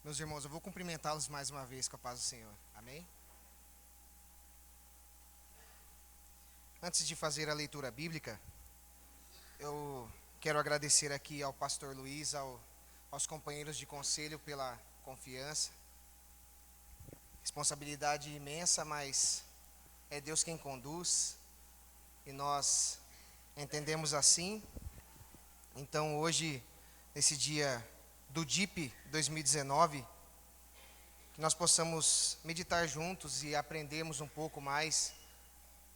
Meus irmãos, eu vou cumprimentá-los mais uma vez com a paz do Senhor. Amém? Antes de fazer a leitura bíblica, eu quero agradecer aqui ao pastor Luiz, aos companheiros de conselho pela confiança. Responsabilidade imensa, mas é Deus quem conduz e nós entendemos assim. Então hoje, nesse dia do DIP 2019, que nós possamos meditar juntos e aprendermos um pouco mais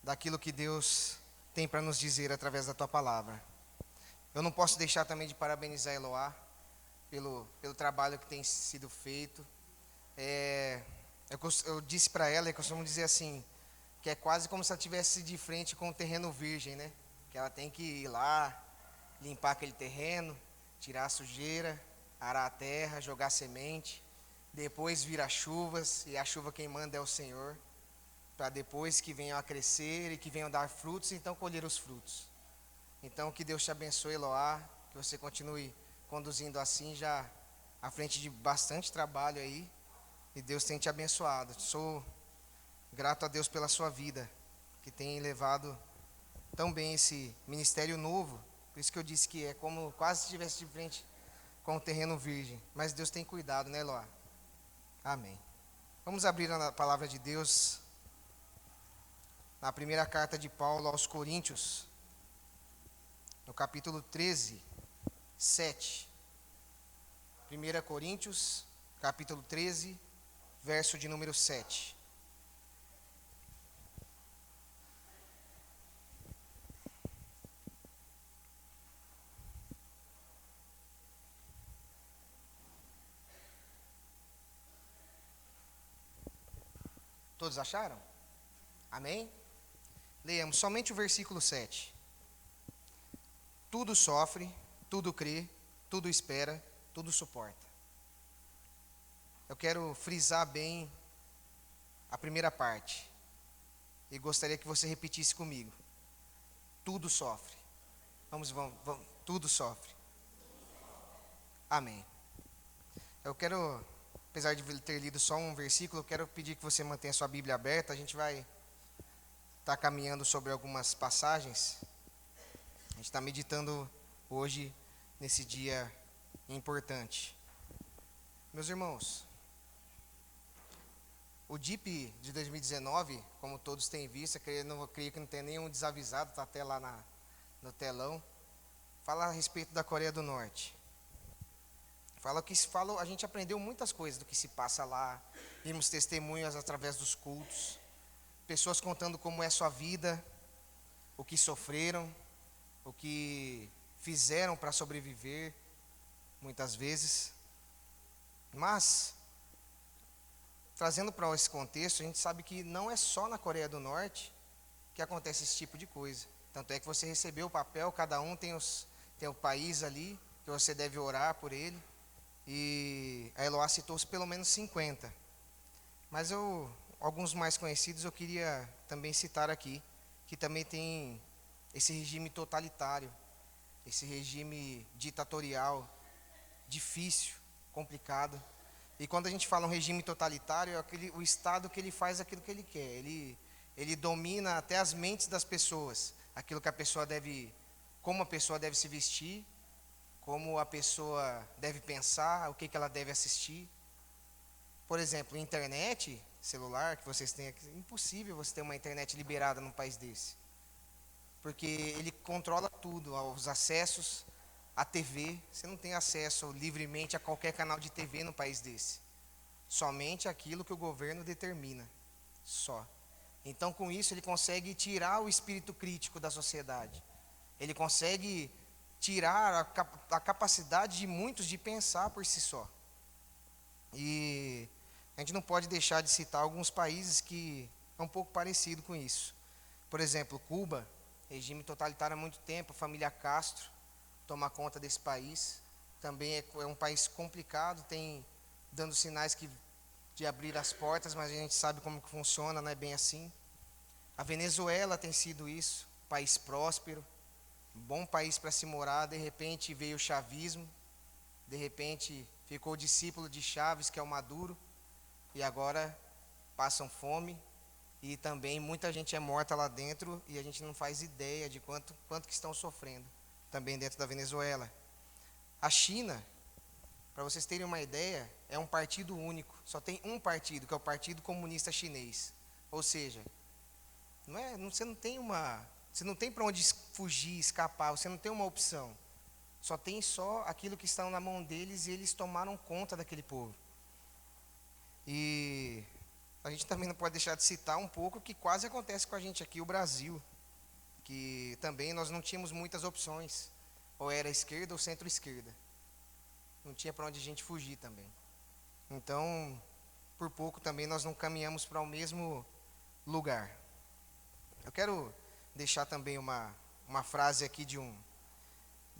daquilo que Deus tem para nos dizer através da Tua Palavra. Eu não posso deixar também de parabenizar a Eloá pelo trabalho que tem sido feito. Eu disse para ela, eu costumo dizer assim, que é quase como se ela estivesse de frente com um terreno virgem, né? Que ela tem que ir lá, limpar aquele terreno, tirar a sujeira, arar a terra, jogar semente, depois vir as chuvas, e a chuva quem manda é o Senhor, para depois que venham a crescer e que venham a dar frutos, então colher os frutos. Então que Deus te abençoe, Eloá, que você continue conduzindo assim, já à frente de bastante trabalho aí, e Deus tem te abençoado. Sou grato a Deus pela sua vida, que tem levado tão bem esse ministério novo. Por isso que eu disse que é como quase se estivesse de frente com o terreno virgem. Mas Deus tem cuidado, né, Eloá? Amém. Vamos abrir a palavra de Deus na primeira carta de Paulo aos Coríntios, no capítulo 13, 7. 1 Coríntios, capítulo 13, verso de número 7. Todos acharam? Amém? Leamos somente o versículo 7. Tudo sofre, tudo crê, tudo espera, tudo suporta. Eu quero frisar bem a primeira parte. E gostaria que você repetisse comigo. Tudo sofre. Vamos, tudo sofre. Amém. Eu quero, apesar de ter lido só um versículo, eu quero pedir que você mantenha sua Bíblia aberta. A gente vai estar caminhando sobre algumas passagens. A gente está meditando hoje, nesse dia importante. Meus irmãos, o DIP de 2019, como todos têm visto, eu creio que não tem nenhum desavisado, está até lá no telão, fala a respeito da Coreia do Norte. A gente aprendeu muitas coisas do que se passa lá, vimos testemunhas através dos cultos, pessoas contando como é sua vida, o que sofreram, o que fizeram para sobreviver, muitas vezes. Mas, trazendo para esse contexto, a gente sabe que não é só na Coreia do Norte que acontece esse tipo de coisa. Tanto é que você recebeu o papel, cada um tem o país ali, que você deve orar por ele. E a Eloá citou pelo menos 50. Mas alguns mais conhecidos eu queria também citar aqui, que também tem esse regime totalitário, esse regime ditatorial, difícil, complicado. E quando a gente fala um regime totalitário, é o Estado que ele faz aquilo que ele quer. Ele domina até as mentes das pessoas, aquilo que como a pessoa deve se vestir, como a pessoa deve pensar, o que ela deve assistir. Por exemplo, internet, celular, que vocês têm aqui, é impossível você ter uma internet liberada num país desse. Porque ele controla tudo, os acessos à TV. Você não tem acesso livremente a qualquer canal de TV num país desse. Somente aquilo que o governo determina, só. Então, com isso, ele consegue tirar o espírito crítico da sociedade. Ele consegue tirar a capacidade de muitos de pensar por si só. E a gente não pode deixar de citar alguns países que é um pouco parecido com isso. Por exemplo, Cuba, regime totalitário há muito tempo, a família Castro toma conta desse país. Também é um país complicado, tem dando sinais de abrir as portas, mas a gente sabe como que funciona, não é bem assim. A Venezuela tem sido isso, país próspero, bom país para se morar, de repente veio o chavismo, de repente ficou discípulo de Chaves, que é o Maduro, e agora passam fome, e também muita gente é morta lá dentro, e a gente não faz ideia de quanto que estão sofrendo, também dentro da Venezuela. A China, para vocês terem uma ideia, é um partido único, só tem um partido, que é o Partido Comunista Chinês. Ou seja, você não tem para onde fugir, escapar, você não tem uma opção. Só tem aquilo que está na mão deles, e eles tomaram conta daquele povo. E a gente também não pode deixar de citar um pouco o que quase acontece com a gente aqui, o Brasil, que também nós não tínhamos muitas opções, ou era esquerda ou centro-esquerda. Não tinha para onde a gente fugir também. Então, por pouco também nós não caminhamos para o mesmo lugar. Eu quero deixar também uma frase aqui de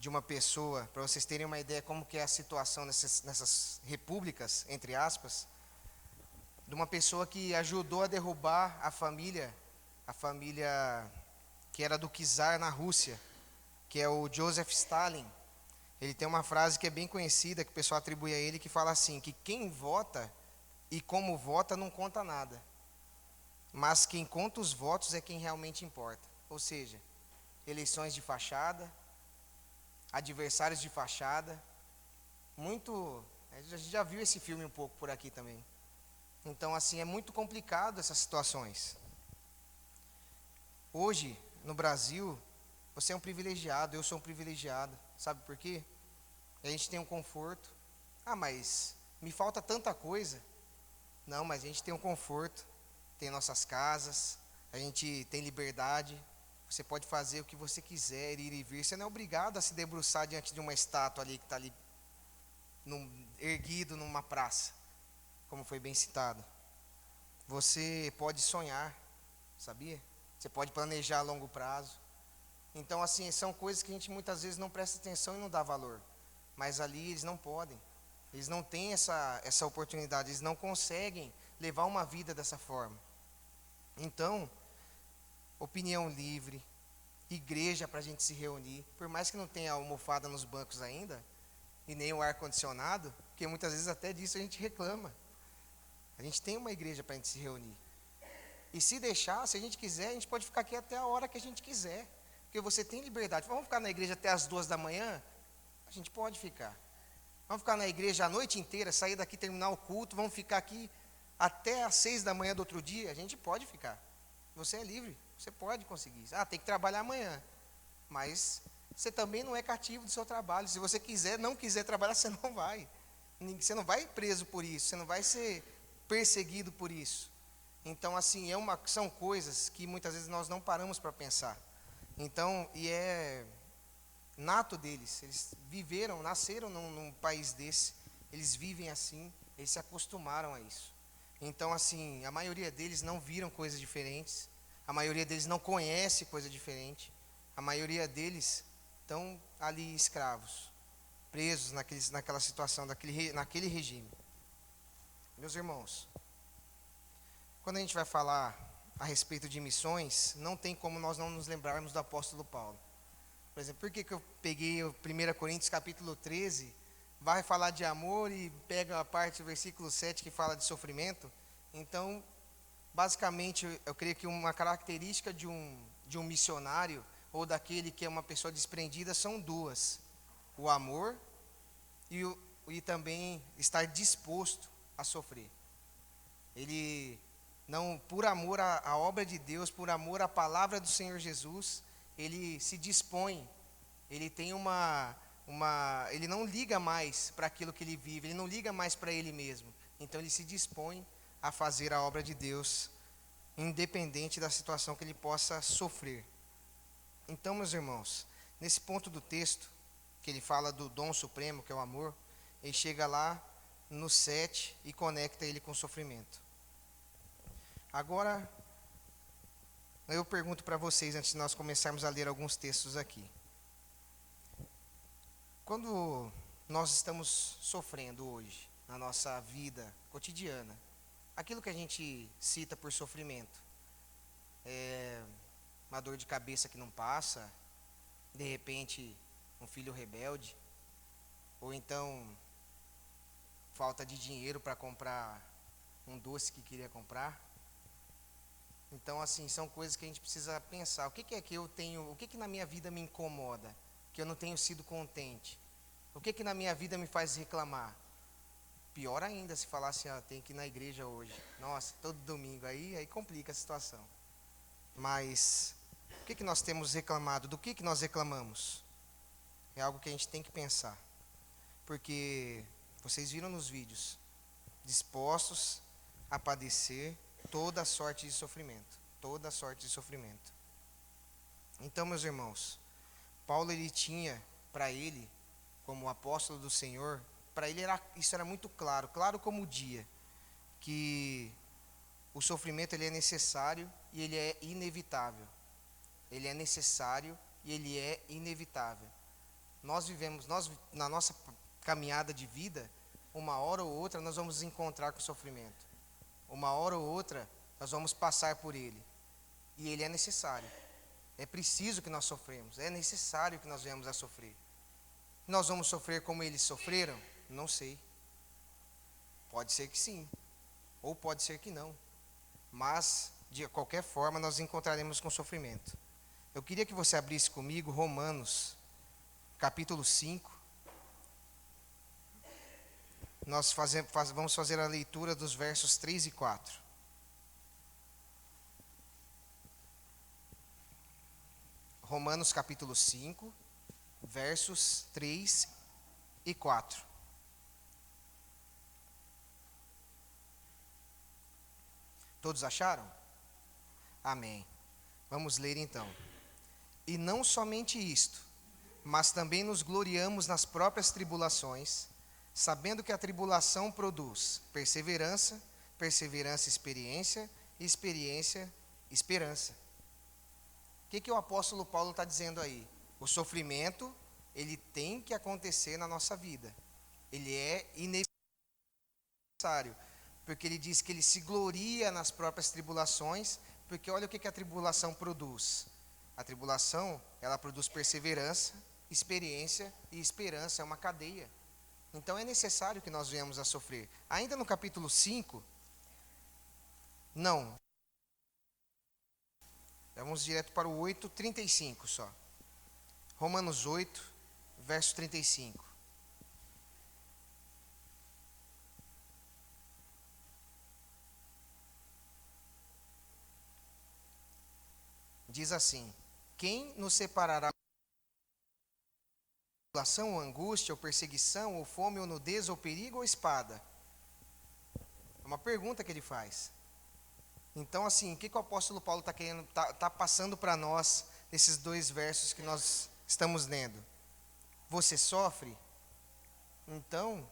uma pessoa, para vocês terem uma ideia como que é a situação nessas repúblicas, entre aspas, de uma pessoa que ajudou a derrubar a família que era do czar na Rússia, que é o Joseph Stalin. Ele tem uma frase que é bem conhecida, que o pessoal atribui a ele, que fala assim, que quem vota e como vota não conta nada, mas quem conta os votos é quem realmente importa. Ou seja, eleições de fachada, adversários de fachada, a gente já viu esse filme um pouco por aqui também. Então, assim, é muito complicado essas situações. Hoje, no Brasil, você é um privilegiado, eu sou um privilegiado. Sabe por quê? A gente tem um conforto. Ah, mas me falta tanta coisa. Não, mas a gente tem um conforto, tem nossas casas, a gente tem liberdade. Você pode fazer o que você quiser, ir e vir. Você não é obrigado a se debruçar diante de uma estátua ali que está ali erguido numa praça, como foi bem citado. Você pode sonhar, sabia? Você pode planejar a longo prazo. Então, assim, são coisas que a gente muitas vezes não presta atenção e não dá valor. Mas ali eles não podem. Eles não têm essa oportunidade, eles não conseguem levar uma vida dessa forma. Então, opinião livre, igreja para a gente se reunir, por mais que não tenha almofada nos bancos ainda, e nem o ar-condicionado, porque muitas vezes até disso a gente reclama. A gente tem uma igreja para a gente se reunir. E se deixar, se a gente quiser, a gente pode ficar aqui até a hora que a gente quiser. Porque você tem liberdade. Vamos ficar na igreja até as 2 da manhã? A gente pode ficar. Vamos ficar na igreja a noite inteira, sair daqui, terminar o culto, vamos ficar aqui até as 6 da manhã do outro dia? A gente pode ficar. Você é livre, você pode conseguir. Ah, tem que trabalhar amanhã. Mas você também não é cativo do seu trabalho. Se você não quiser trabalhar, você não vai. Você não vai preso por isso, você não vai ser perseguido por isso. Então, assim, são coisas que muitas vezes nós não paramos para pensar. Então, e é nato deles, eles nasceram num país desse, eles vivem assim, eles se acostumaram a isso. Então, assim, a maioria deles não viram coisas diferentes, a maioria deles não conhece coisa diferente, a maioria deles estão ali escravos, presos naquela situação, naquele regime. Meus irmãos, quando a gente vai falar a respeito de missões, não tem como nós não nos lembrarmos do apóstolo Paulo. Por exemplo, por que eu peguei o 1 Coríntios capítulo 13, vai falar de amor e pega a parte do versículo 7 que fala de sofrimento? Então, basicamente, eu creio que uma característica de um missionário, ou daquele que é uma pessoa desprendida, são duas: o amor e também estar disposto a sofrer. Ele não, por amor à obra de Deus, por amor à palavra do Senhor Jesus, ele se dispõe, ele tem ele não liga mais para aquilo que ele vive, ele não liga mais para ele mesmo. Então ele se dispõe a fazer a obra de Deus, independente da situação que ele possa sofrer. Então, meus irmãos, nesse ponto do texto, que ele fala do dom supremo, que é o amor, ele chega lá no 7 e conecta ele com o sofrimento. Agora, eu pergunto para vocês, antes de nós começarmos a ler alguns textos aqui. Quando nós estamos sofrendo hoje, na nossa vida cotidiana, aquilo que a gente cita por sofrimento, uma dor de cabeça que não passa, de repente um filho rebelde, ou então falta de dinheiro para comprar um doce que queria comprar. Então, assim, são coisas que a gente precisa pensar. O que que é que eu tenho, o que que na minha vida me incomoda, que eu não tenho sido contente? O que que na minha vida me faz reclamar? Pior ainda se falar assim, ó, tem que ir na igreja hoje. Nossa, todo domingo, aí complica a situação. Mas, o que que nós temos reclamado? Do que nós reclamamos? É algo que a gente tem que pensar. Porque, vocês viram nos vídeos, dispostos a padecer toda sorte de sofrimento. Toda sorte de sofrimento. Então, meus irmãos, Paulo, ele tinha para ele, como apóstolo do Senhor, para ele isso era muito claro, claro como o dia, que o sofrimento ele é necessário e ele é inevitável. Ele é necessário e ele é inevitável. Nós vivemos, na nossa caminhada de vida, uma hora ou outra nós vamos nos encontrar com o sofrimento. Uma hora ou outra nós vamos passar por ele. E ele é necessário. É preciso que nós sofremos. É necessário que nós venhamos a sofrer. Nós vamos sofrer como eles sofreram? Não sei. Pode ser que sim. Ou pode ser que não. Mas, de qualquer forma, nós encontraremos com sofrimento. Eu queria que você abrisse comigo Romanos, capítulo 5. Nós vamos fazer a leitura dos versos 3 e 4. Romanos capítulo 5, versos 3 e 4. Todos acharam? Amém. Vamos ler então. E não somente isto, mas também nos gloriamos nas próprias tribulações, sabendo que a tribulação produz perseverança, perseverança, experiência, e experiência, esperança. O que o apóstolo Paulo está dizendo aí? O sofrimento, ele tem que acontecer na nossa vida. Ele é necessário, porque ele diz que ele se gloria nas próprias tribulações, porque olha o que a tribulação produz. A tribulação, ela produz perseverança, experiência e esperança, é uma cadeia. Então é necessário que nós venhamos a sofrer. Ainda no capítulo 5, não. Vamos direto para o 8:35 só. Romanos 8, verso 35. Diz assim: quem nos separará tribulação, ou angústia, ou perseguição, ou fome, ou nudez, ou perigo, ou espada? É uma pergunta que ele faz. Então, assim, o que o apóstolo Paulo está querendo, tá passando para nós nesses dois versos que nós estamos lendo? Você sofre? Então,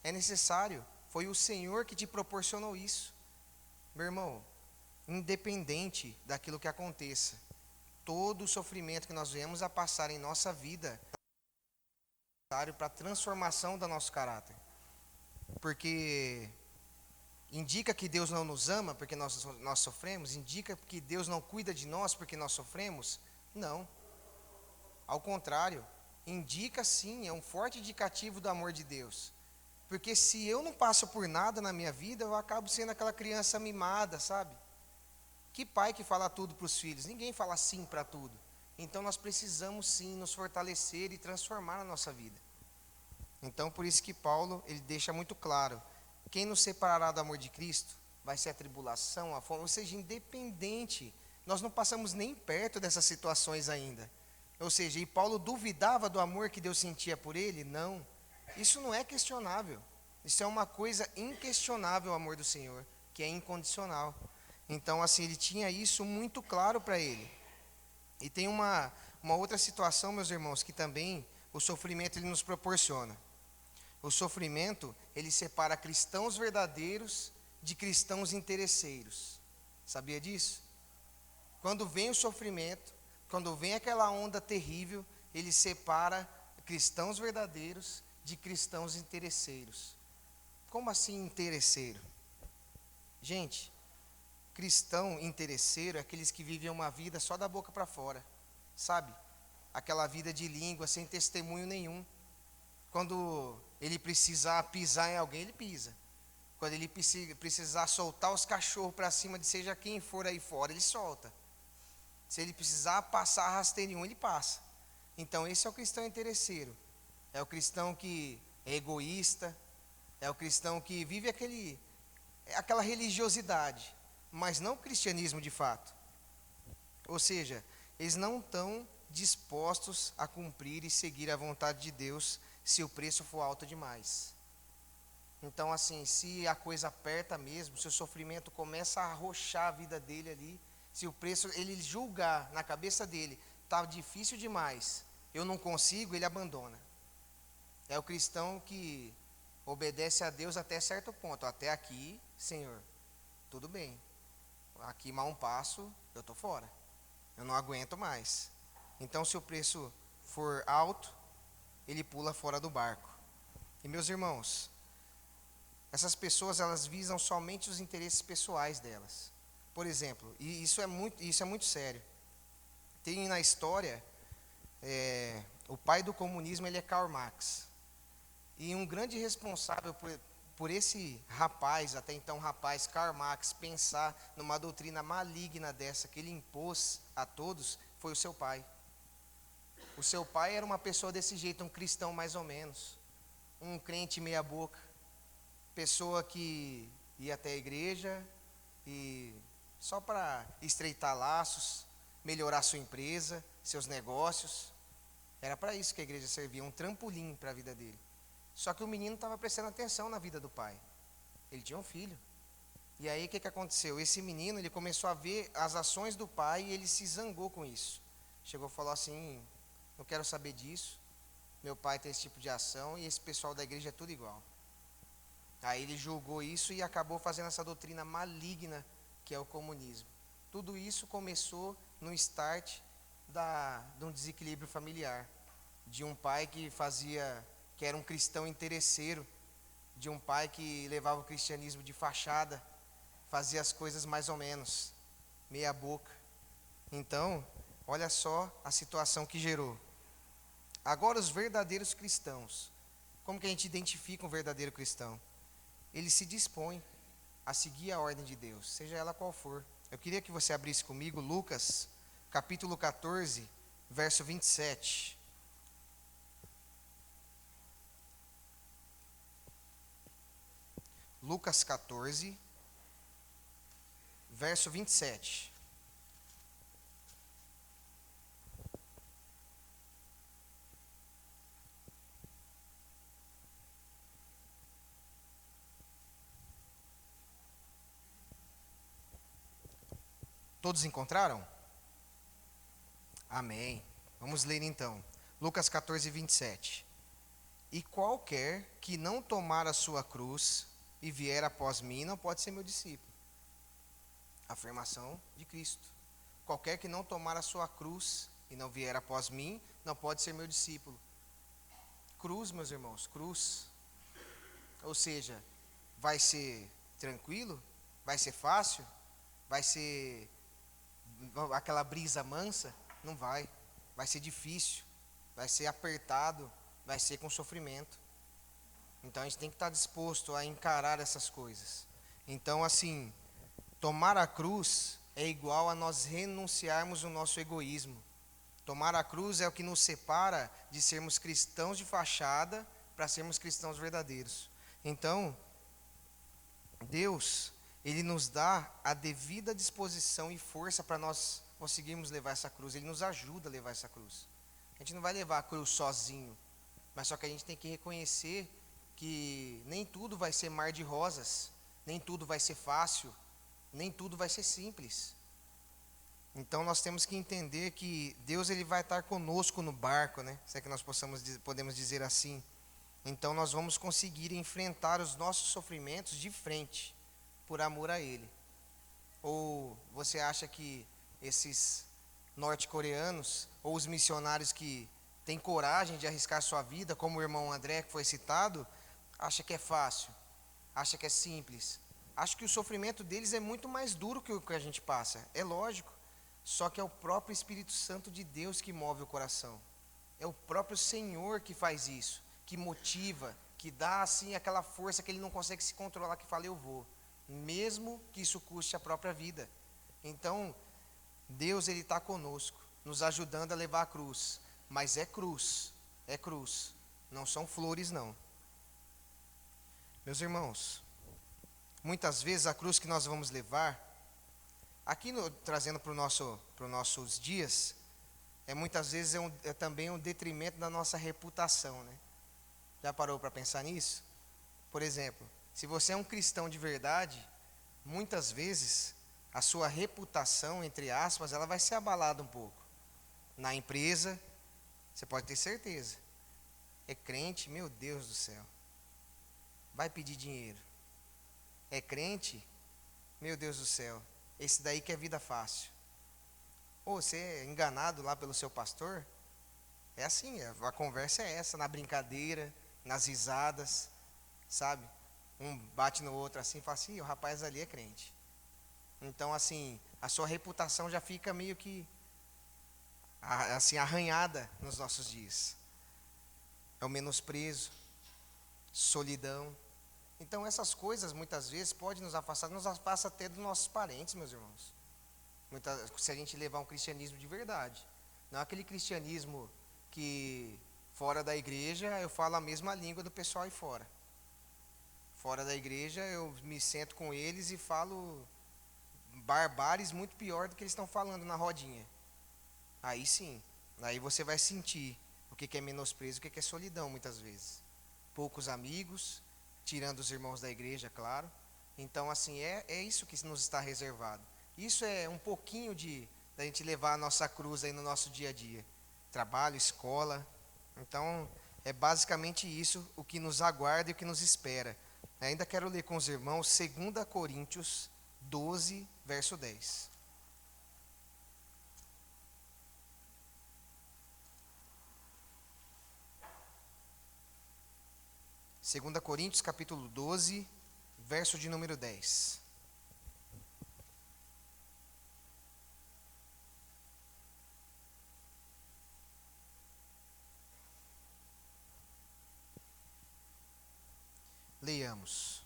é necessário. Foi o Senhor que te proporcionou isso. Meu irmão, independente daquilo que aconteça, todo o sofrimento que nós viemos a passar em nossa vida é necessário para a transformação do nosso caráter. Porque indica que Deus não nos ama porque nós sofremos? Indica que Deus não cuida de nós porque nós sofremos? Não. Ao contrário, indica sim, é um forte indicativo do amor de Deus. Porque se eu não passo por nada na minha vida, eu acabo sendo aquela criança mimada, sabe? Que pai que fala tudo para os filhos? Ninguém fala sim para tudo. Então nós precisamos sim nos fortalecer e transformar a nossa vida. Então por isso que Paulo, ele deixa muito claro: quem nos separará do amor de Cristo? Vai ser a tribulação, a fome, ou seja, independente. Nós não passamos nem perto dessas situações ainda. Ou seja, e Paulo duvidava do amor que Deus sentia por ele? Não. Isso não é questionável. Isso é uma coisa inquestionável, o amor do Senhor, que é incondicional. Então, assim, ele tinha isso muito claro para ele. E tem uma outra situação, meus irmãos, que também o sofrimento ele nos proporciona. O sofrimento, ele separa cristãos verdadeiros de cristãos interesseiros. Sabia disso? Quando vem o sofrimento, quando vem aquela onda terrível, ele separa cristãos verdadeiros de cristãos interesseiros. Como assim interesseiro? Gente, cristão interesseiro é aqueles que vivem uma vida só da boca para fora, sabe? Aquela vida de língua, sem testemunho nenhum. Quando ele precisar pisar em alguém, ele pisa. Quando ele precisar soltar os cachorros para cima de seja quem for aí fora, ele solta. Se ele precisar passar rasteirinho, ele passa. Então esse é o cristão interesseiro. É o cristão que é egoísta, é o cristão que vive aquela religiosidade, mas não o cristianismo de fato. Ou seja, eles não estão dispostos a cumprir e seguir a vontade de Deus se o preço for alto demais. Então, assim, se a coisa aperta mesmo, se o sofrimento começa a arrochar a vida dele ali, se o preço, ele julgar na cabeça dele, está difícil demais, eu não consigo, ele abandona. É o cristão que obedece a Deus até certo ponto. Até aqui, Senhor, tudo bem. Aqui mais um passo, eu estou fora. Eu não aguento mais. Então, se o preço for alto, ele pula fora do barco. E meus irmãos, essas pessoas, elas visam somente os interesses pessoais delas. Por exemplo, e isso é muito sério. Tem na história, o pai do comunismo, ele é Karl Marx. E um grande responsável por esse rapaz, até então rapaz, Karl Marx, pensar numa doutrina maligna dessa que ele impôs a todos, foi o seu pai. O seu pai era uma pessoa desse jeito, um cristão mais ou menos, um crente meia boca, pessoa que ia até a igreja e só para estreitar laços, melhorar sua empresa, seus negócios. Era para isso que a igreja servia, um trampolim para a vida dele. Só que o menino estava prestando atenção na vida do pai. Ele tinha um filho. E aí o que aconteceu? Esse menino, ele começou a ver as ações do pai e ele se zangou com isso. Chegou e falou assim, não quero saber disso. Meu pai tem esse tipo de ação e esse pessoal da igreja é tudo igual. Aí ele julgou isso e acabou fazendo essa doutrina maligna que é o comunismo. Tudo isso começou no start de um desequilíbrio familiar. De um pai que era um cristão interesseiro, de um pai que levava o cristianismo de fachada, fazia as coisas mais ou menos, meia boca. Então, olha só a situação que gerou. Agora os verdadeiros cristãos, como que a gente identifica um verdadeiro cristão? Ele se dispõe a seguir a ordem de Deus, seja ela qual for. Eu queria que você abrisse comigo Lucas, capítulo 14, verso 27. Lucas 14, verso 27. Todos encontraram? Amém. Vamos ler então. Lucas 14, 27. E qualquer que não tomar a sua cruz e vier após mim, não pode ser meu discípulo. Afirmação de Cristo. Qualquer que não tomar a sua cruz e não vier após mim, não pode ser meu discípulo. Cruz, meus irmãos, cruz. Ou seja, vai ser tranquilo? Vai ser fácil? Vai ser aquela brisa mansa? Não vai. Vai ser difícil. Vai ser apertado. Vai ser com sofrimento. Então a gente tem que estar disposto a encarar essas coisas. Então, assim, tomar a cruz é igual a nós renunciarmos o nosso egoísmo. Tomar a cruz é o que nos separa de sermos cristãos de fachada para sermos cristãos verdadeiros. Então, Deus, Ele nos dá a devida disposição e força para nós conseguirmos levar essa cruz. Ele nos ajuda a levar essa cruz. A gente não vai levar a cruz sozinho, mas só que a gente tem que reconhecer que nem tudo vai ser mar de rosas, nem tudo vai ser fácil, nem tudo vai ser simples. Então nós temos que entender que Deus, ele vai estar conosco no barco, né? Se é que nós podemos dizer assim. Então nós vamos conseguir enfrentar os nossos sofrimentos de frente, por amor a Ele. Ou você acha que esses norte-coreanos, ou os missionários que têm coragem de arriscar sua vida, como o irmão André que foi citado, acha que é fácil, acha que é simples? Acho que o sofrimento deles é muito mais duro que o que a gente passa, é lógico. Só que é o próprio Espírito Santo de Deus que move o coração. É o próprio Senhor que faz isso, que motiva, que dá assim aquela força que ele não consegue se controlar, que fala eu vou, mesmo que isso custe a própria vida. Então, Deus ele está conosco, nos ajudando a levar a cruz, mas é cruz, não são flores não. Meus irmãos, muitas vezes a cruz que nós vamos levar, aqui trazendo para os nossos dias, muitas vezes é também um detrimento da nossa reputação, né? Já parou para pensar nisso? Por exemplo, se você é um cristão de verdade, muitas vezes a sua reputação, entre aspas, ela vai ser abalada um pouco. Na empresa, você pode ter certeza. É crente, meu Deus do céu, vai pedir dinheiro. É crente, meu Deus do céu, esse daí que é vida fácil. Ou você é enganado lá pelo seu pastor, é assim, a conversa é essa, na brincadeira, nas risadas, sabe? Um bate no outro assim e fala assim, o rapaz ali é crente. Então, assim, a sua reputação já fica meio que assim, arranhada nos nossos dias. É o menosprezo, solidão. Então, essas coisas, muitas vezes, podem nos afasta até dos nossos parentes, meus irmãos. Se a gente levar um cristianismo de verdade. Não aquele cristianismo que, fora da igreja, eu falo a mesma língua do pessoal aí fora. Fora da igreja, eu me sento com eles e falo barbares muito pior do que eles estão falando na rodinha. Aí sim, aí você vai sentir o que é menosprezo, o que é solidão muitas vezes. Poucos amigos, tirando os irmãos da igreja, claro. Então, assim, é isso que nos está reservado. Isso é um pouquinho da gente levar a nossa cruz aí no nosso dia a dia. Trabalho, escola. Então, é basicamente isso o que nos aguarda e o que nos espera. Ainda quero ler com os irmãos 2 Coríntios 12, verso 10. Segunda Coríntios, capítulo 12, verso de número 10. Leiamos.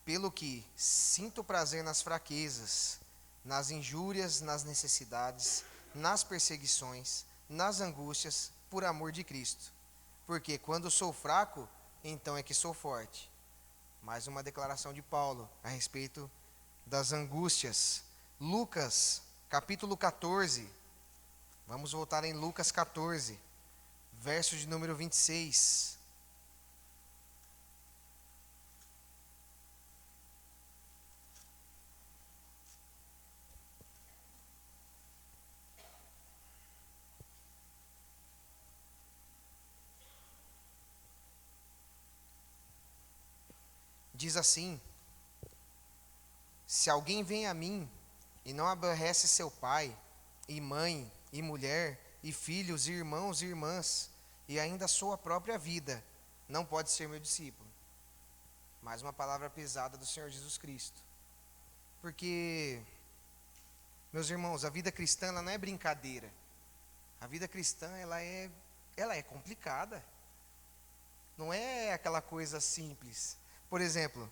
Pelo que sinto prazer nas fraquezas, nas injúrias, nas necessidades, nas perseguições, nas angústias, por amor de Cristo. Porque quando sou fraco, então é que sou forte. Mais uma declaração de Paulo a respeito das angústias. Lucas, capítulo 14. Vamos voltar em Lucas 14, verso de número 26. Diz assim: se alguém vem a mim e não aborrece seu pai, e mãe, e mulher, e filhos, e irmãos e irmãs, e ainda a sua própria vida, não pode ser meu discípulo. Mais uma palavra pesada do Senhor Jesus Cristo. Porque, meus irmãos, a vida cristã ela não é brincadeira. A vida cristã ela é complicada. Não é aquela coisa simples. Por exemplo,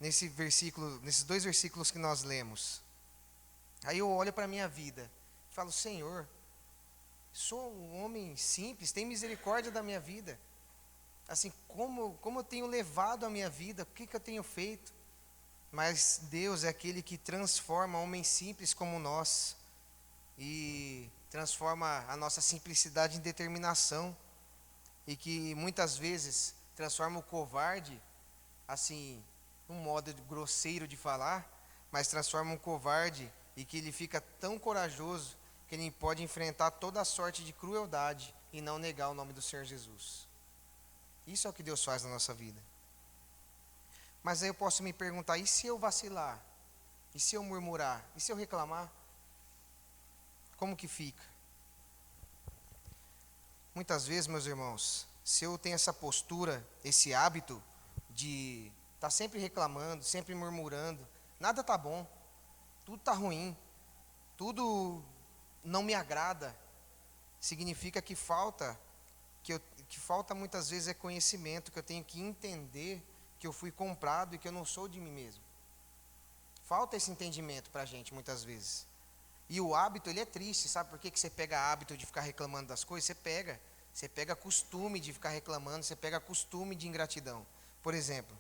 nesses 2 versículos que nós lemos, aí eu olho para a minha vida e falo, Senhor, sou um homem simples, tem misericórdia da minha vida. Assim, como eu tenho levado a minha vida, o que eu tenho feito? Mas Deus é aquele que transforma homens simples como nós, e transforma a nossa simplicidade em determinação, e que muitas vezes transforma o covarde, assim, um modo grosseiro de falar, mas transforma um covarde e que ele fica tão corajoso que ele pode enfrentar toda a sorte de crueldade e não negar o nome do Senhor Jesus. Isso é o que Deus faz na nossa vida. Mas aí eu posso me perguntar, e se eu vacilar? E se eu murmurar? E se eu reclamar? Como que fica? Muitas vezes, meus irmãos, se eu tenho essa postura, esse hábito de estar sempre reclamando, sempre murmurando, nada está bom, tudo está ruim, tudo não me agrada, significa que falta que, que falta muitas vezes é conhecimento, que eu tenho que entender que eu fui comprado e que eu não sou de mim mesmo. Falta esse entendimento para a gente muitas vezes. E o hábito, ele é triste, sabe por que você pega hábito de ficar reclamando das coisas? Você pega costume de ficar reclamando, você pega costume de ingratidão. Por exemplo,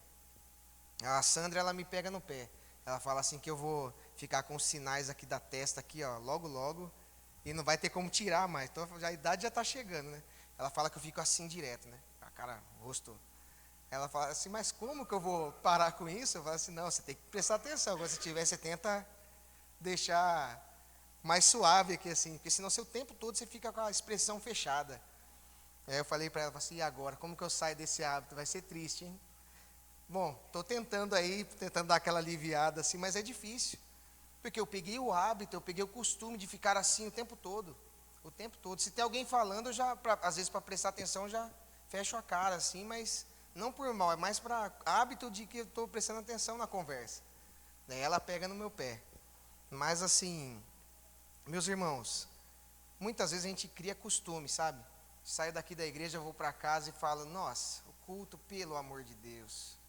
a Sandra, ela me pega no pé. Ela fala assim que eu vou ficar com os sinais aqui da testa, aqui, ó, logo, logo, e não vai ter como tirar mais. Então, a idade já está chegando, né? Ela fala que eu fico assim direto, né? A cara, rosto. Ela fala assim, mas como que eu vou parar com isso? Eu falo assim, não, você tem que prestar atenção. Quando você tiver, você tenta deixar mais suave aqui, assim, porque senão seu tempo todo você fica com a expressão fechada. Aí eu falei para ela, assim, e agora, como que eu saio desse hábito? Vai ser triste, hein? Bom, estou tentando aí, tentando dar aquela aliviada assim, mas é difícil. Porque eu peguei o hábito, eu peguei o costume de ficar assim o tempo todo. O tempo todo. Se tem alguém falando, eu já, às vezes para prestar atenção, eu já fecho a cara assim, mas não por mal, é mais para hábito de que eu estou prestando atenção na conversa. Daí ela pega no meu pé. Mas assim, meus irmãos, muitas vezes a gente cria costume, sabe? Saio daqui da igreja, vou para casa e falo, nossa, o culto, pelo amor de Deus.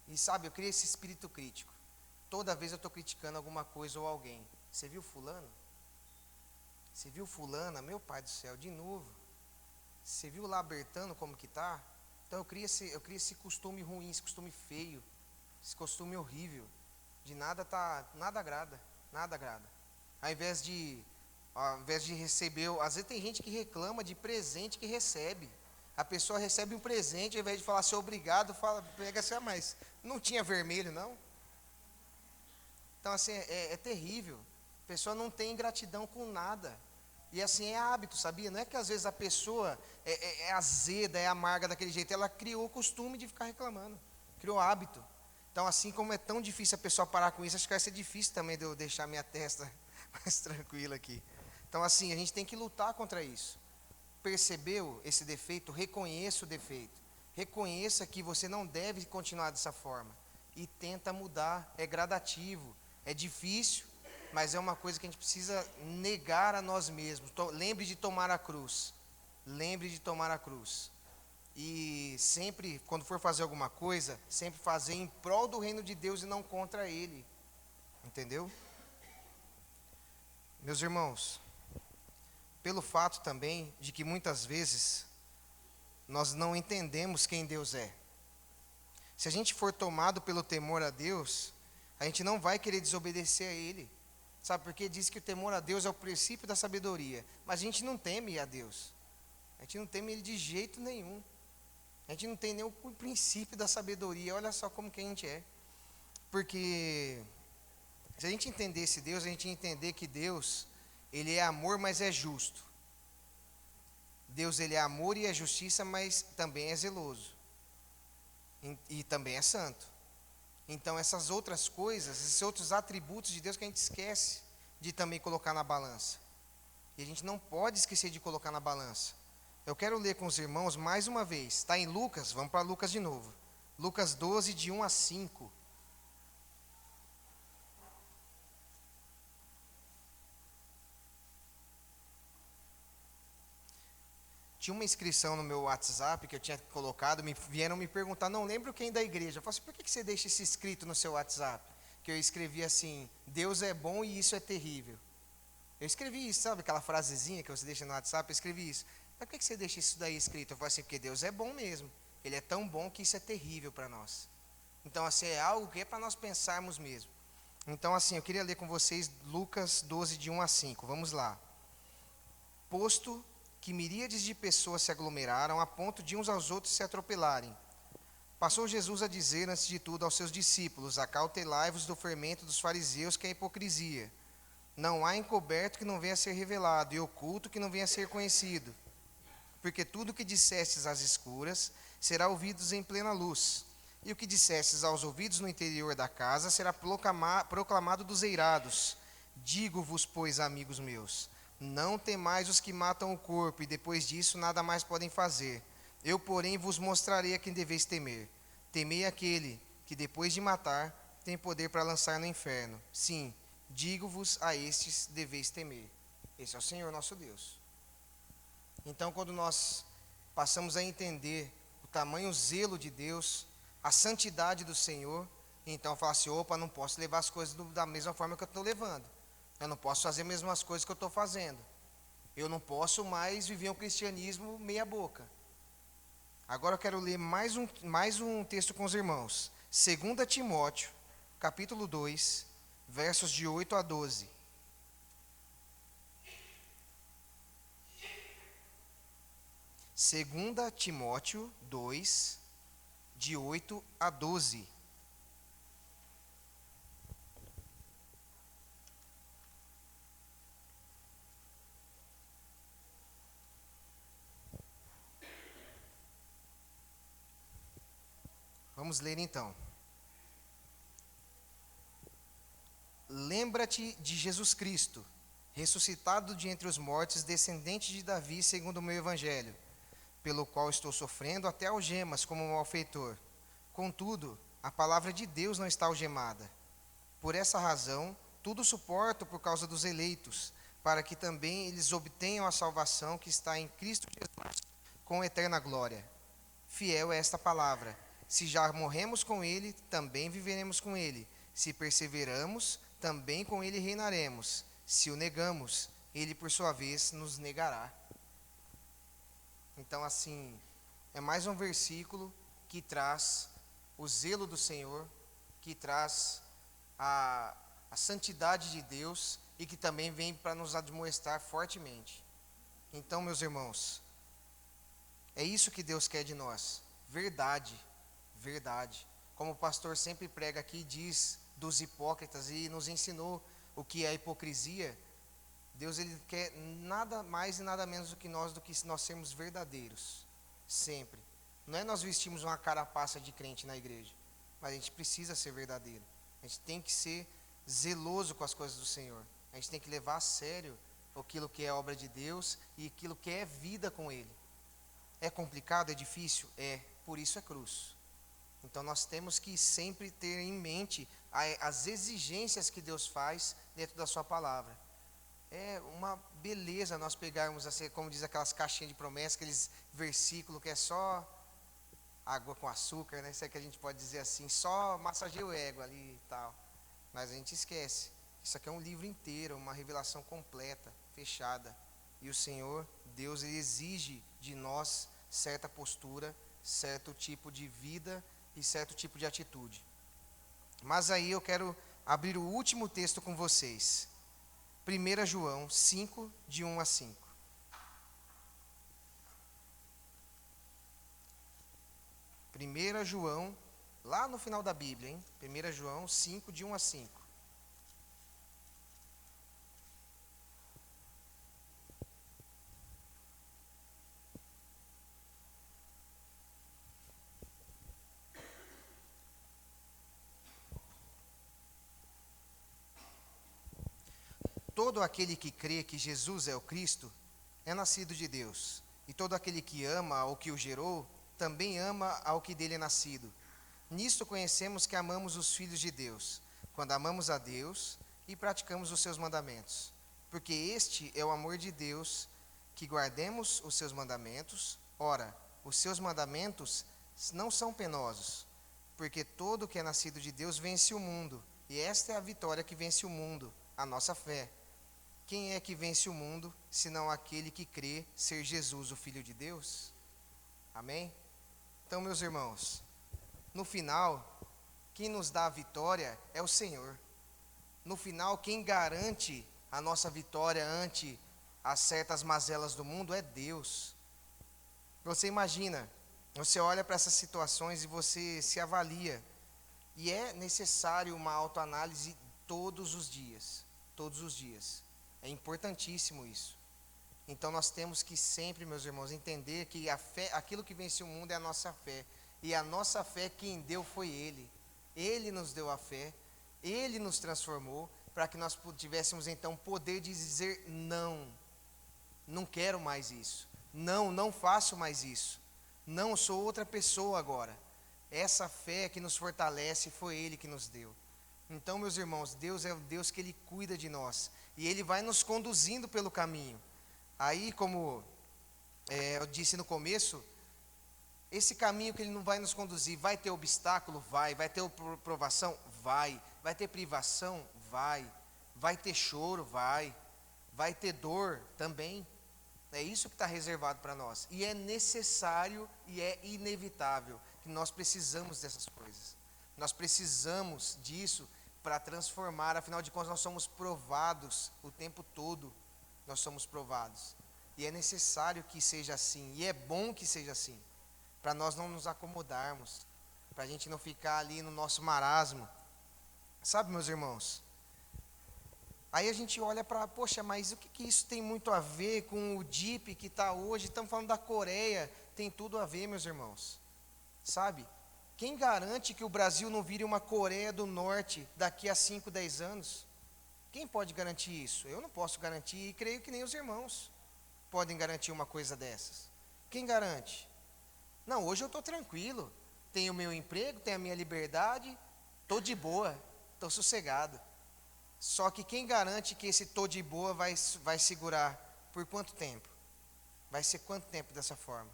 E sabe, eu criei esse espírito crítico. Toda vez eu estou criticando alguma coisa ou alguém. Você viu fulano? Você viu fulana? Meu pai do céu, de novo. Você viu lá Bertano como que tá? Então eu criei esse costume ruim, esse costume feio, esse costume horrível. De nada agrada, nada agrada. Ao invés de receber, às vezes tem gente que reclama de presente que recebe. A pessoa recebe um presente, ao invés de falar assim, obrigado, fala, pega assim, mas não tinha vermelho, não? Então, assim, é terrível. A pessoa não tem gratidão com nada. E assim, é hábito, sabia? Não é que às vezes a pessoa é azeda, é amarga daquele jeito. Ela criou o costume de ficar reclamando. Criou hábito. Então, assim como é tão difícil a pessoa parar com isso, acho que vai ser difícil também de eu deixar minha testa mais tranquila aqui. Então, assim, a gente tem que lutar contra isso. Percebeu esse defeito? Reconheça o defeito. Reconheça que você não deve continuar dessa forma. E tenta mudar. É gradativo. É difícil, mas é uma coisa que a gente precisa negar a nós mesmos. Lembre de tomar a cruz. Lembre de tomar a cruz. E sempre, quando for fazer alguma coisa, sempre fazer em prol do reino de Deus e não contra Ele. Entendeu? Meus irmãos, pelo fato também de que muitas vezes nós não entendemos quem Deus é. Se a gente for tomado pelo temor a Deus, a gente não vai querer desobedecer a Ele. Sabe, porque diz que o temor a Deus é o princípio da sabedoria. Mas a gente não teme a Deus. A gente não teme Ele de jeito nenhum. A gente não tem nem o princípio da sabedoria. Olha só como que a gente é. Porque se a gente entendesse Deus, a gente ia entender que Deus, Ele é amor, mas é justo. Deus, Ele é amor e é justiça, mas também é zeloso. E também é santo. Então, essas outras coisas, esses outros atributos de Deus que a gente esquece de também colocar na balança. E a gente não pode esquecer de colocar na balança. Eu quero ler com os irmãos mais uma vez. Está em Lucas, vamos para Lucas de novo. Lucas 12, de 1 a 5. Tinha uma inscrição no meu WhatsApp que eu tinha colocado, vieram me perguntar, não lembro quem da igreja. Eu falei assim, por que você deixa isso escrito no seu WhatsApp? Que eu escrevi assim, Deus é bom e isso é terrível. Eu escrevi isso, sabe aquela frasezinha que você deixa no WhatsApp? Eu escrevi isso. Mas por que você deixa isso daí escrito? Eu falei assim, porque Deus é bom mesmo. Ele é tão bom que isso é terrível para nós. Então, assim, é algo que é para nós pensarmos mesmo. Então, assim, eu queria ler com vocês Lucas 12, de 1 a 5. Vamos lá. Posto que miríades de pessoas se aglomeraram a ponto de uns aos outros se atropelarem. Passou Jesus a dizer, antes de tudo, aos seus discípulos, acautelai-vos do fermento dos fariseus, que é a hipocrisia. Não há encoberto que não venha a ser revelado, e oculto que não venha a ser conhecido. Porque tudo o que dissestes às escuras, será ouvido em plena luz. E o que dissestes aos ouvidos no interior da casa, será proclamado dos eirados. Digo-vos, pois, amigos meus, não temais os que matam o corpo, e depois disso nada mais podem fazer. Eu, porém, vos mostrarei a quem deveis temer. Temei aquele que, depois de matar, tem poder para lançar no inferno. Sim, digo-vos, a estes deveis temer. Esse é o Senhor nosso Deus. Então, quando nós passamos a entender o tamanho zelo de Deus, a santidade do Senhor. Então fala assim, opa, não posso levar as coisas da mesma forma que eu estou levando. Eu não posso fazer as mesmas coisas que eu estou fazendo. Eu não posso mais viver um cristianismo meia boca. Agora eu quero ler mais um texto com os irmãos. 2 Timóteo, capítulo 2, versos de 8 a 12. 2 Timóteo 2, de 8 a 12. Vamos ler então. Lembra-te de Jesus Cristo, ressuscitado de entre os mortos, descendente de Davi, segundo o meu evangelho, pelo qual estou sofrendo até algemas como um malfeitor. Contudo, a palavra de Deus não está algemada. Por essa razão, tudo suporto por causa dos eleitos, para que também eles obtenham a salvação que está em Cristo Jesus, com eterna glória. Fiel é esta palavra. Se já morremos com ele, também viveremos com ele. Se perseveramos, também com ele reinaremos. Se o negamos, ele por sua vez nos negará. Então, assim, é mais um versículo que traz o zelo do Senhor, que traz a santidade de Deus e que também vem para nos admoestar fortemente. Então, meus irmãos, é isso que Deus quer de nós, verdade, verdade. Como o pastor sempre prega aqui, diz dos hipócritas e nos ensinou o que é a hipocrisia. Deus, ele quer nada mais e nada menos do que nós sermos verdadeiros, sempre. Não é nós vestirmos uma carapaça de crente na igreja, mas a gente precisa ser verdadeiro. A gente tem que ser zeloso com as coisas do Senhor. A gente tem que levar a sério aquilo que é obra de Deus e aquilo que é vida com Ele. É complicado, é difícil? É, por isso é cruz. Então nós temos que sempre ter em mente as exigências que Deus faz dentro da sua palavra. É uma beleza nós pegarmos, assim, como diz aquelas caixinhas de promessa, aqueles versículos que é só água com açúcar, né? Isso é que a gente pode dizer assim, só massageia o ego ali e tal. Mas a gente esquece. Isso aqui é um livro inteiro, uma revelação completa, fechada. E o Senhor, Deus, ele exige de nós certa postura, certo tipo de vida e certo tipo de atitude. Mas aí eu quero abrir o último texto com vocês. 1 João 5, de 1 a 5. Primeira João, lá no final da Bíblia, hein? 1 João 5, de 1 a 5. Todo aquele que crê que Jesus é o Cristo é nascido de Deus. E todo aquele que ama ao que o gerou, também ama ao que dele é nascido. Nisto conhecemos que amamos os filhos de Deus, quando amamos a Deus e praticamos os seus mandamentos. Porque este é o amor de Deus, que guardemos os seus mandamentos. Ora, os seus mandamentos não são penosos, porque todo que é nascido de Deus vence o mundo. E esta é a vitória que vence o mundo, a nossa fé. Quem é que vence o mundo, senão aquele que crê ser Jesus, o Filho de Deus? Amém? Então, meus irmãos, no final, quem nos dá a vitória é o Senhor. No final, quem garante a nossa vitória ante as certas mazelas do mundo é Deus. Você imagina, você olha para essas situações e você se avalia. E é necessário uma autoanálise todos os dias. Todos os dias. É importantíssimo isso. Então nós temos que sempre, meus irmãos, entender que a fé, aquilo que vence o mundo é a nossa fé. E a nossa fé quem deu foi Ele. Ele nos deu a fé, Ele nos transformou, para que nós tivéssemos então poder de dizer não. Não quero mais isso. Não, não faço mais isso. Não, sou outra pessoa agora. Essa fé que nos fortalece foi Ele que nos deu. Então, meus irmãos, Deus é o Deus que Ele cuida de nós. E Ele vai nos conduzindo pelo caminho. Aí, como eu disse no começo, esse caminho que ele não vai nos conduzir, vai ter obstáculo? Vai ter provação? Vai ter privação? Vai ter choro? Vai ter dor? Também. É isso que está reservado para nós. E é necessário e é inevitável que nós precisamos dessas coisas. Nós precisamos disso para transformar, afinal de contas, nós somos provados o tempo todo. Nós somos provados. E é necessário que seja assim. E é bom que seja assim. Para nós não nos acomodarmos. Para a gente não ficar ali no nosso marasmo. Sabe, meus irmãos? Aí a gente olha para, poxa, mas o que isso tem muito a ver com o DIP que está hoje? Estamos falando da Coreia. Tem tudo a ver, meus irmãos. Sabe? Quem garante que o Brasil não vire uma Coreia do Norte daqui a 5, 10 anos? Quem pode garantir isso? Eu não posso garantir e creio que nem os irmãos podem garantir uma coisa dessas. Quem garante? Não, hoje eu estou tranquilo. Tenho o meu emprego, tenho a minha liberdade, estou de boa, estou sossegado. Só que quem garante que esse tô de boa vai segurar por quanto tempo? Vai ser quanto tempo dessa forma?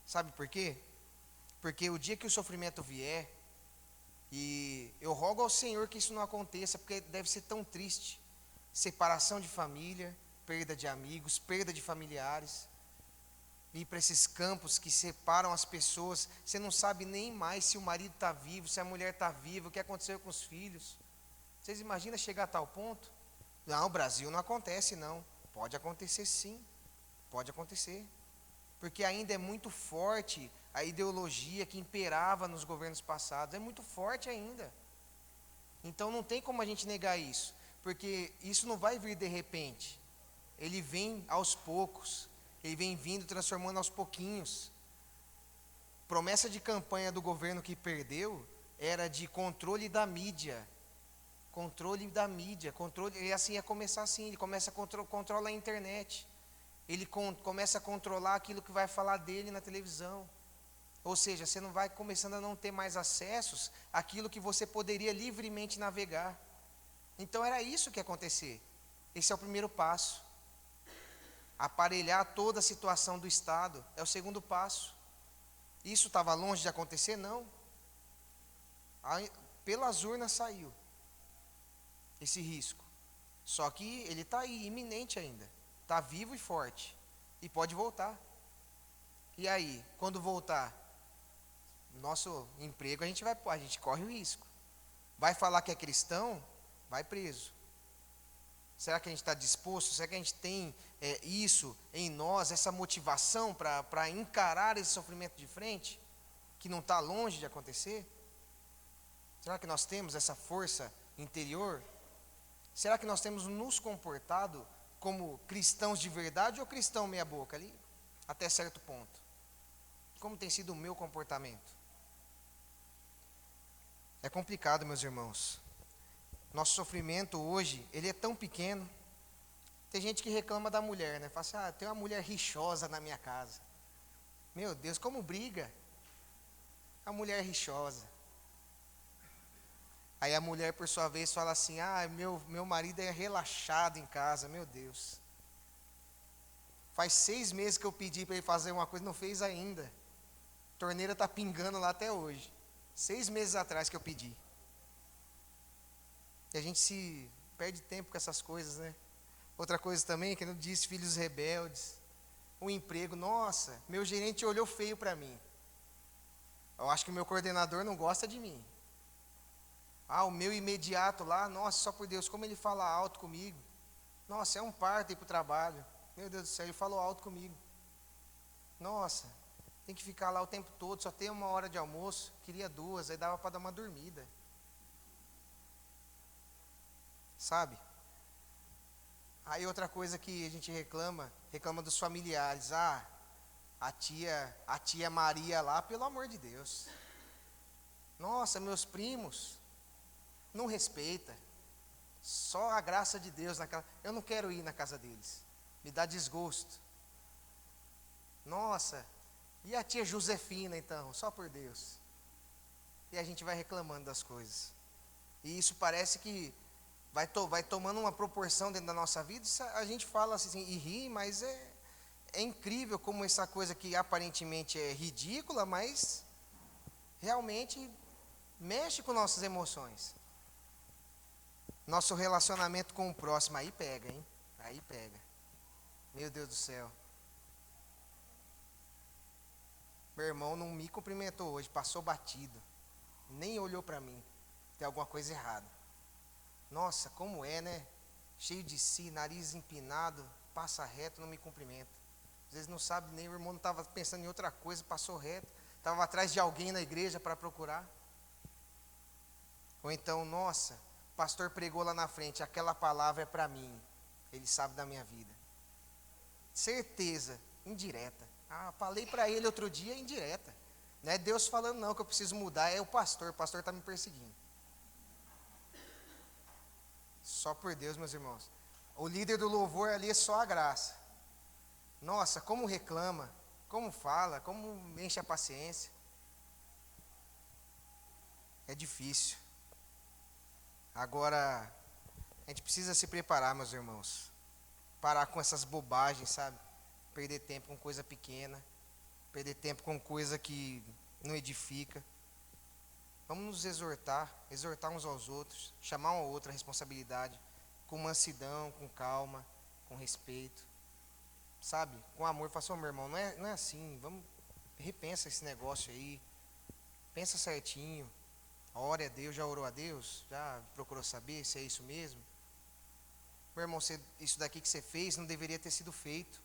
Sabe por quê? Porque o dia que o sofrimento vier, e eu rogo ao Senhor que isso não aconteça, porque deve ser tão triste. Separação de família, perda de amigos, perda de familiares. Ir para esses campos que separam as pessoas, você não sabe nem mais se o marido está vivo, se a mulher está viva, o que aconteceu com os filhos. Vocês imaginam chegar a tal ponto? Não, o Brasil não acontece não. Pode acontecer sim, pode acontecer. Porque ainda é muito forte a ideologia que imperava nos governos passados, é muito forte ainda. Então não tem como a gente negar isso, porque isso não vai vir de repente. Ele vem aos poucos, ele vem vindo transformando aos pouquinhos. Promessa de campanha do governo que perdeu era de controle da mídia. Controle da mídia, e assim ia começar assim, ele começa a controlar a internet, ele começa a controlar aquilo que vai falar dele na televisão, ou seja, você não vai começando a não ter mais acessos àquilo que você poderia livremente navegar. Então era isso que ia acontecer. Esse é o primeiro passo. Aparelhar toda a situação do Estado é o segundo passo. Isso estava longe de acontecer? Não. Pelas urnas saiu esse risco. Só que ele está aí, iminente ainda. Está vivo e forte. E pode voltar. E aí, quando voltar, nosso emprego a gente corre o risco. Vai falar que é cristão, vai preso. Será que a gente está disposto? Será que a gente tem isso em nós, essa motivação para encarar esse sofrimento de frente, que não está longe de acontecer? Será que nós temos essa força interior? Será que nós temos nos comportado como cristãos de verdade ou cristão meia boca ali? Até certo ponto. Como tem sido o meu comportamento? É complicado, meus irmãos. Nosso sofrimento hoje, ele é tão pequeno. Tem gente que reclama da mulher, né? Fala assim, tem uma mulher rixosa na minha casa. Meu Deus, como briga? A mulher rixosa. Aí a mulher, por sua vez, fala assim, meu marido é relaxado em casa, meu Deus. Faz 6 meses que eu pedi para ele fazer uma coisa, não fez ainda. A torneira está pingando lá até hoje. 6 meses atrás que eu pedi. E a gente se perde tempo com essas coisas, né? Outra coisa também, que eu disse, filhos rebeldes. O emprego, nossa, meu gerente olhou feio para mim. Eu acho que o meu coordenador não gosta de mim. O meu imediato lá, nossa, só por Deus, como ele fala alto comigo. Nossa, é um parto ir para o trabalho. Meu Deus do céu, ele falou alto comigo. Nossa, tem que ficar lá o tempo todo, só tem 1 hora de almoço. Queria 2, aí dava para dar uma dormida. Sabe? Aí outra coisa que a gente reclama dos familiares. A tia Maria lá, pelo amor de Deus. Nossa, meus primos, não respeita. Só a graça de Deus naquela. Eu não quero ir na casa deles. Me dá desgosto. Nossa, e a tia Josefina então? Só por Deus. E a gente vai reclamando das coisas. E isso parece que vai tomando uma proporção dentro da nossa vida. A gente fala assim e ri, mas é incrível como essa coisa que aparentemente é ridícula, mas realmente mexe com nossas emoções. Nosso relacionamento com o próximo, aí pega, hein? Aí pega. Meu Deus do céu. Meu irmão não me cumprimentou hoje, passou batido. Nem olhou para mim. Tem alguma coisa errada. Nossa, como é, né? Cheio de si, nariz empinado, passa reto, não me cumprimenta. Às vezes não sabe nem, o irmão não estava pensando em outra coisa, passou reto. Estava atrás de alguém na igreja para procurar. Ou então, nossa, o pastor pregou lá na frente, aquela palavra é para mim. Ele sabe da minha vida. Certeza, indireta. Ah, falei para ele outro dia, indireta. Não é Deus falando não, que eu preciso mudar, é o pastor está me perseguindo. Só por Deus, meus irmãos. O líder do louvor ali é só a graça. Nossa, como reclama, como fala, como enche a paciência. É difícil. Agora, a gente precisa se preparar, meus irmãos. Parar com essas bobagens, sabe? Perder tempo com coisa pequena. Perder tempo com coisa que não edifica. Vamos nos exortar uns aos outros, chamar um ao outro a responsabilidade, com mansidão, com calma, com respeito. Sabe? Com amor. Fala assim, meu irmão, não é assim. Vamos, repensa esse negócio aí. Pensa certinho. Ore a Deus, já orou a Deus? Já procurou saber se é isso mesmo? Meu irmão, isso daqui que você fez não deveria ter sido feito.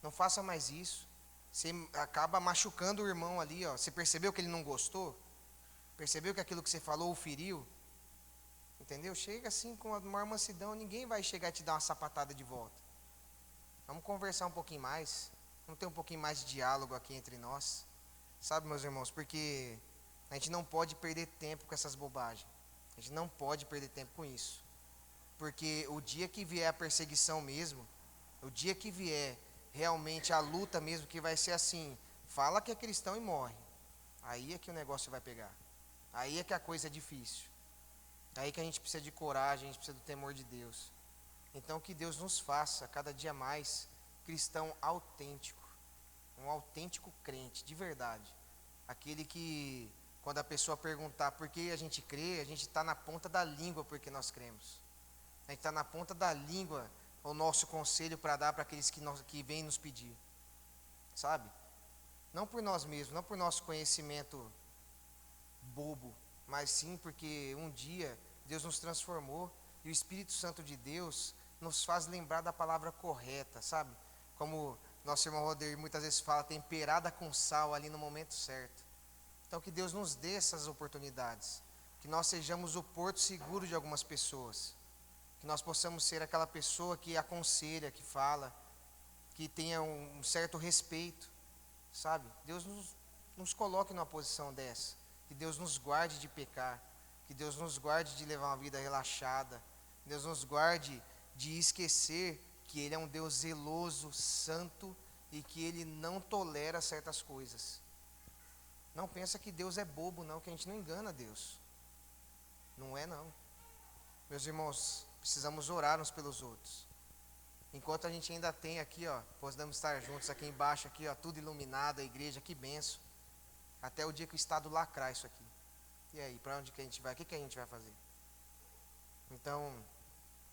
Não faça mais isso. Você acaba machucando o irmão ali, ó. Você percebeu que ele não gostou? Percebeu que aquilo que você falou o feriu? Entendeu? Chega assim com a maior mansidão, ninguém vai chegar e te dar uma sapatada de volta. Vamos conversar um pouquinho mais. Vamos ter um pouquinho mais de diálogo aqui entre nós. Sabe, meus irmãos, porque a gente não pode perder tempo com essas bobagens. A gente não pode perder tempo com isso. Porque o dia que vier a perseguição mesmo, o dia que vier realmente a luta mesmo, que vai ser assim, fala que é cristão e morre. Aí é que o negócio vai pegar. Aí é que a coisa é difícil. Aí que a gente precisa de coragem, a gente precisa do temor de Deus. Então que Deus nos faça cada dia mais cristão autêntico. Um autêntico crente, de verdade. Aquele que, quando a pessoa perguntar por que a gente crê, a gente está na ponta da língua porque nós cremos. A gente está na ponta da língua o nosso conselho para dar para aqueles que vêm nos pedir. Sabe? Não por nós mesmos, não por nosso conhecimento bobo, mas sim porque um dia Deus nos transformou e o Espírito Santo de Deus nos faz lembrar da palavra correta, sabe? Como nosso irmão Roder muitas vezes fala, temperada com sal ali no momento certo. Então que Deus nos dê essas oportunidades, que nós sejamos o porto seguro de algumas pessoas, que nós possamos ser aquela pessoa que aconselha, que fala, que tenha um certo respeito, sabe? Deus nos coloque numa posição dessa, que Deus nos guarde de pecar, que Deus nos guarde de levar uma vida relaxada, que Deus nos guarde de esquecer que Ele é um Deus zeloso, santo e que Ele não tolera certas coisas. Não pensa que Deus é bobo, não, que a gente não engana Deus. Não é, não. Meus irmãos, precisamos orar uns pelos outros. Enquanto a gente ainda tem aqui, ó, podemos estar juntos aqui embaixo, aqui, ó, tudo iluminado, a igreja, que benção. Até o dia que o Estado lacrar isso aqui. E aí, para onde que a gente vai? O que a gente vai fazer? Então,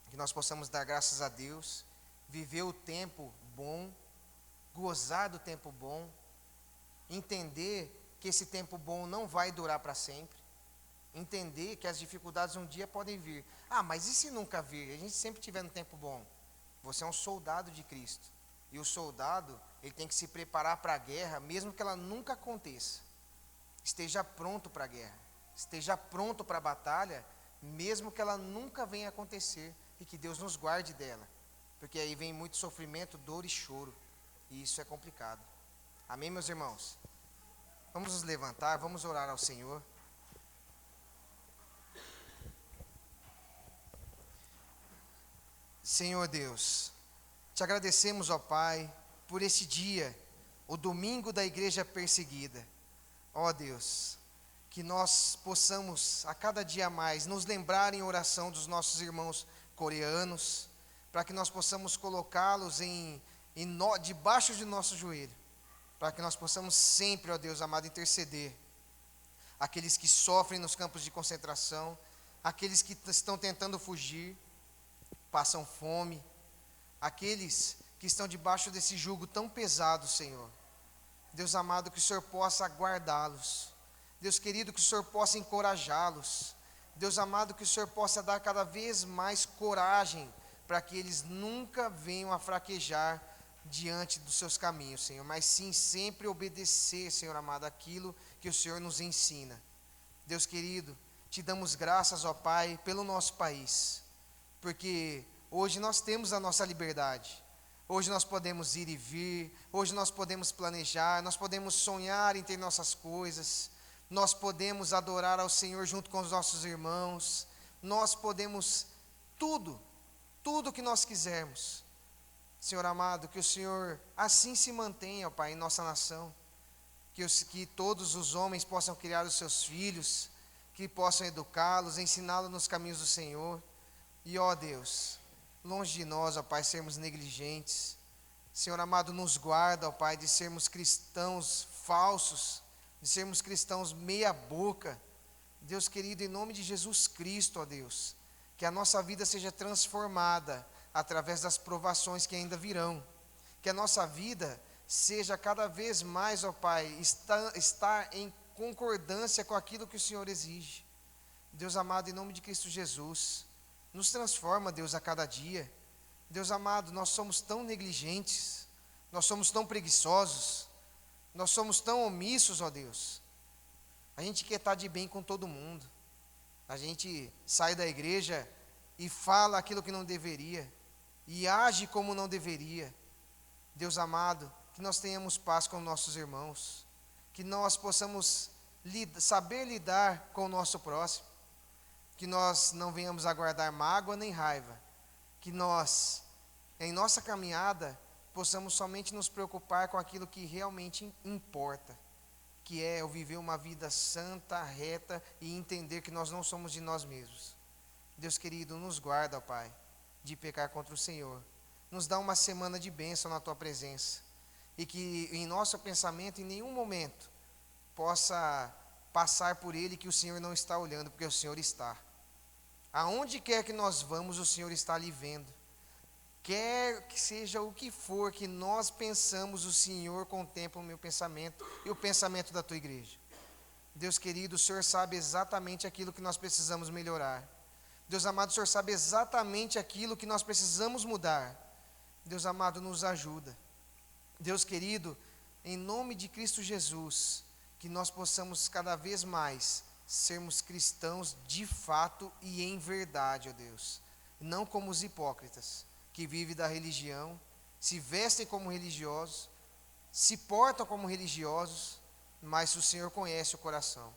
que nós possamos dar graças a Deus, viver o tempo bom, gozar do tempo bom, entender que esse tempo bom não vai durar para sempre, entender que as dificuldades um dia podem vir. Ah, mas e se nunca vir? A gente sempre tiver no tempo bom. Você é um soldado de Cristo. E o soldado, ele tem que se preparar para a guerra, mesmo que ela nunca aconteça. Esteja pronto para a guerra. Esteja pronto para a batalha, mesmo que ela nunca venha acontecer. E que Deus nos guarde dela. Porque aí vem muito sofrimento, dor e choro. E isso é complicado. Amém, meus irmãos? Vamos nos levantar, vamos orar ao Senhor. Senhor Deus, te agradecemos, ó Pai, por esse dia, o domingo da igreja perseguida. Ó Deus, que nós possamos a cada dia mais nos lembrar em oração dos nossos irmãos coreanos, para que nós possamos colocá-los em debaixo de nosso joelho, para que nós possamos sempre, ó Deus amado, interceder. Aqueles que sofrem nos campos de concentração, aqueles que estão tentando fugir, passam fome, aqueles que estão debaixo desse jugo tão pesado, Senhor. Deus amado, que o Senhor possa guardá-los. Deus querido, que o Senhor possa encorajá-los. Deus amado, que o Senhor possa dar cada vez mais coragem, para que eles nunca venham a fraquejar diante dos seus caminhos, Senhor, mas sim sempre obedecer, Senhor amado, aquilo que o Senhor nos ensina. Deus querido, te damos graças, ó Pai, pelo nosso país, porque hoje nós temos a nossa liberdade, hoje nós podemos ir e vir, hoje nós podemos planejar, nós podemos sonhar em ter nossas coisas, nós podemos adorar ao Senhor junto com os nossos irmãos, nós podemos tudo que nós quisermos. Senhor amado, que o Senhor assim se mantenha, ó Pai, em nossa nação, que todos os homens possam criar os seus filhos, que possam educá-los, ensiná-los nos caminhos do Senhor, e ó Deus, longe de nós, ó Pai, sermos negligentes. Senhor amado, nos guarda, ó Pai, de sermos cristãos falsos, de sermos cristãos meia boca. Deus querido, em nome de Jesus Cristo, ó Deus, que a nossa vida seja transformada através das provações que ainda virão, que a nossa vida seja cada vez mais, ó Pai, estar em concordância com aquilo que o Senhor exige. Deus amado, em nome de Cristo Jesus, nos transforma, Deus, a cada dia. Deus amado, nós somos tão negligentes, nós somos tão preguiçosos, nós somos tão omissos, ó Deus. A gente quer estar de bem com todo mundo, a gente sai da igreja e fala aquilo que não deveria, e age como não deveria. Deus amado, que nós tenhamos paz com nossos irmãos, que nós possamos saber lidar com o nosso próximo, que nós não venhamos a guardar mágoa nem raiva, que nós, em nossa caminhada, possamos somente nos preocupar com aquilo que realmente importa, que é o viver uma vida santa, reta e entender que nós não somos de nós mesmos. Deus querido, nos guarda, ó Pai, de pecar contra o Senhor. Nos dá uma semana de bênção na Tua presença. E que em nosso pensamento, em nenhum momento, possa passar por ele que o Senhor não está olhando, porque o Senhor está. Aonde quer que nós vamos, o Senhor está ali vendo. Quer que seja o que for que nós pensamos, o Senhor contempla o meu pensamento e o pensamento da Tua igreja. Deus querido, o Senhor sabe exatamente aquilo que nós precisamos melhorar. Deus amado, o Senhor sabe exatamente aquilo que nós precisamos mudar. Deus amado, nos ajuda. Deus querido, em nome de Cristo Jesus, que nós possamos cada vez mais sermos cristãos de fato e em verdade, ó Deus. Não como os hipócritas, que vivem da religião, se vestem como religiosos, se portam como religiosos, mas o Senhor conhece o coração.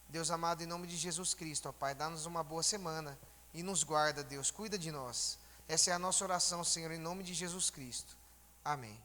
Deus amado, em nome de Jesus Cristo, ó Pai, dá-nos uma boa semana e nos guarda, Deus, cuida de nós. Essa é a nossa oração, Senhor, em nome de Jesus Cristo. Amém.